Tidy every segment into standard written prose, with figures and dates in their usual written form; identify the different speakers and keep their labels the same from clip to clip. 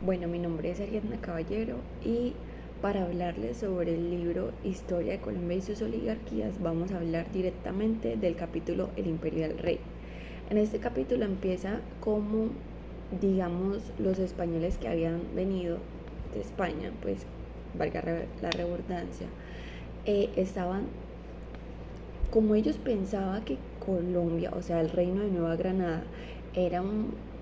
Speaker 1: Bueno, mi nombre es Ariadna Caballero y para hablarles sobre el libro Historia de Colombia y sus oligarquías vamos a hablar directamente del capítulo El Imperio del Rey. En este capítulo empieza como, digamos, los españoles que habían venido de España, pues valga la redundancia, estaban, como ellos pensaban que Colombia, o sea, el reino de Nueva Granada, era un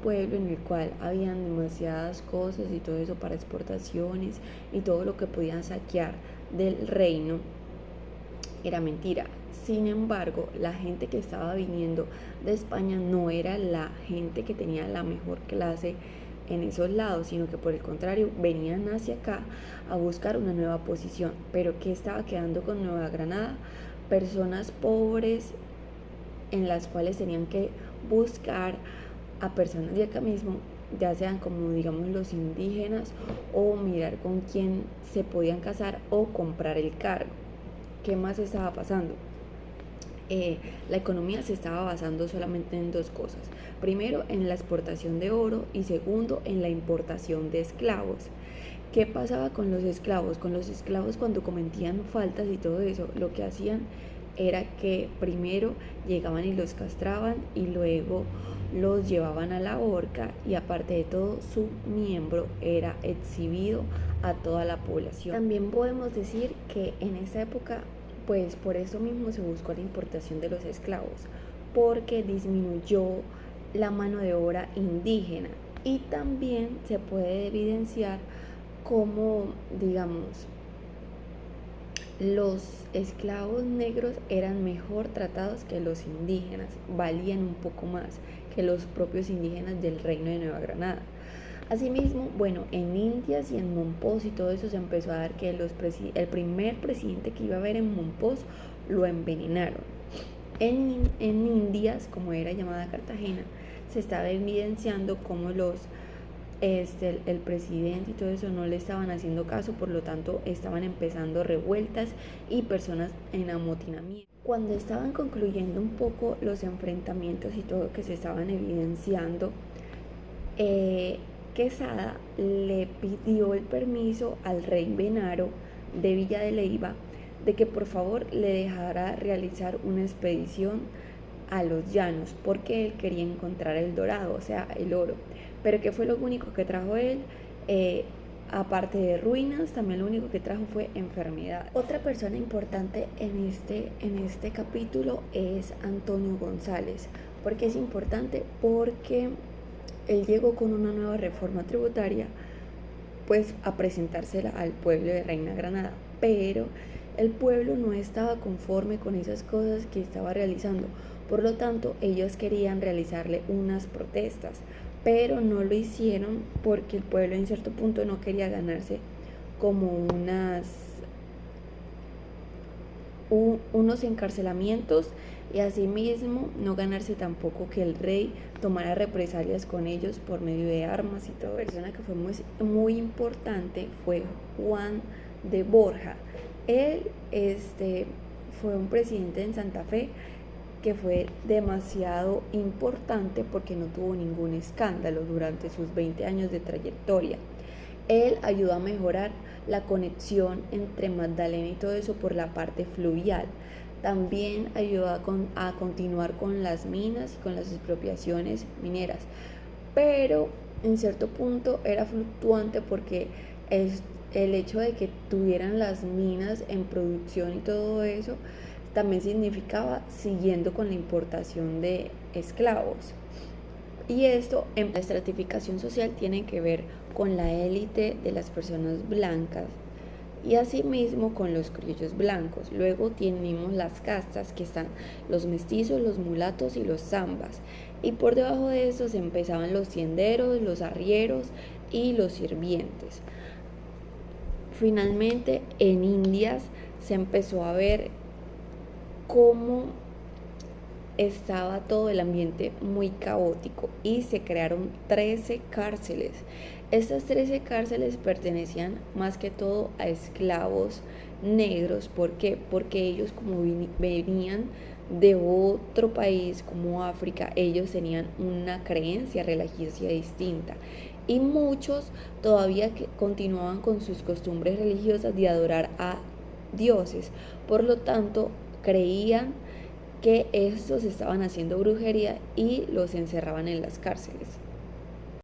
Speaker 1: pueblo en el cual habían demasiadas cosas y todo eso para exportaciones y todo lo que podían saquear del reino, era mentira. Sin embargo, la gente que estaba viniendo de España no era la gente que tenía la mejor clase en esos lados, sino que por el contrario venían hacia acá a buscar una nueva posición. Pero ¿qué estaba quedando con Nueva Granada? Personas pobres en las cuales tenían que buscar a personas de acá mismo, ya sean como digamos los indígenas, o mirar con quién se podían casar o comprar el cargo. ¿Qué más estaba pasando? La economía se estaba basando solamente en dos cosas. Primero, en la exportación de oro y segundo, en la importación de esclavos. ¿Qué pasaba con los esclavos? Con los esclavos cuando cometían faltas y todo eso, lo que hacían era que primero llegaban y los castraban y luego los llevaban a la horca y aparte de todo su miembro era exhibido a toda la población. También podemos decir que en esa época pues por eso mismo se buscó la importación de los esclavos, porque disminuyó la mano de obra indígena y también se puede evidenciar cómo, digamos, los esclavos negros eran mejor tratados que los indígenas, valían un poco más que los propios indígenas del reino de Nueva Granada. Asimismo, bueno, en Indias y en Mompox y todo eso se empezó a dar que el primer presidente que iba a haber en Mompox lo envenenaron. En Indias, como era llamada Cartagena, se estaba evidenciando cómo el presidente y todo eso no le estaban haciendo caso, por lo tanto estaban empezando revueltas y personas en amotinamiento. Cuando estaban concluyendo un poco los enfrentamientos y todo que se estaban evidenciando, Quesada le pidió el permiso al rey Venaro de Villa de Leyva de que por favor le dejara realizar una expedición a los llanos porque él quería encontrar el dorado, o sea, el oro. Pero ¿qué fue lo único que trajo él? Aparte de ruinas, también lo único que trajo fue enfermedad. Otra persona importante en este capítulo es Antonio González. ¿Por qué es importante? Porque él llegó con una nueva reforma tributaria pues a presentársela al pueblo de Reina Granada, pero el pueblo no estaba conforme con esas cosas que estaba realizando, por lo tanto ellos querían realizarle unas protestas, pero no lo hicieron porque el pueblo en cierto punto no quería ganarse como unos encarcelamientos y asimismo no ganarse tampoco que el rey tomara represalias con ellos por medio de armas y todo. La persona que fue muy importante fue Juan de Borja. Él fue un presidente en Santa Fe que fue demasiado importante porque no tuvo ningún escándalo durante sus 20 años de trayectoria. Él ayudó a mejorar la conexión entre Magdalena y todo eso por la parte fluvial. También ayudó a continuar con las minas y con las expropiaciones mineras. Pero en cierto punto era fluctuante porque el hecho de que tuvieran las minas en producción y todo eso también significaba siguiendo con la importación de esclavos. Y esto en la estratificación social tiene que ver con la élite de las personas blancas y asimismo con los criollos blancos. Luego tenemos las castas que están los mestizos, los mulatos y los zambas. Y por debajo de estos empezaban los tienderos, los arrieros y los sirvientes. Finalmente en Indias se empezó a ver cómo estaba todo el ambiente muy caótico y se crearon 13 cárceles. Estas 13 cárceles pertenecían más que todo a esclavos negros. ¿Por qué? Porque ellos como venían de otro país como África, ellos tenían una creencia religiosa distinta y muchos todavía continuaban con sus costumbres religiosas de adorar a dioses. Por lo tanto, creían que estos estaban haciendo brujería y los encerraban en las cárceles.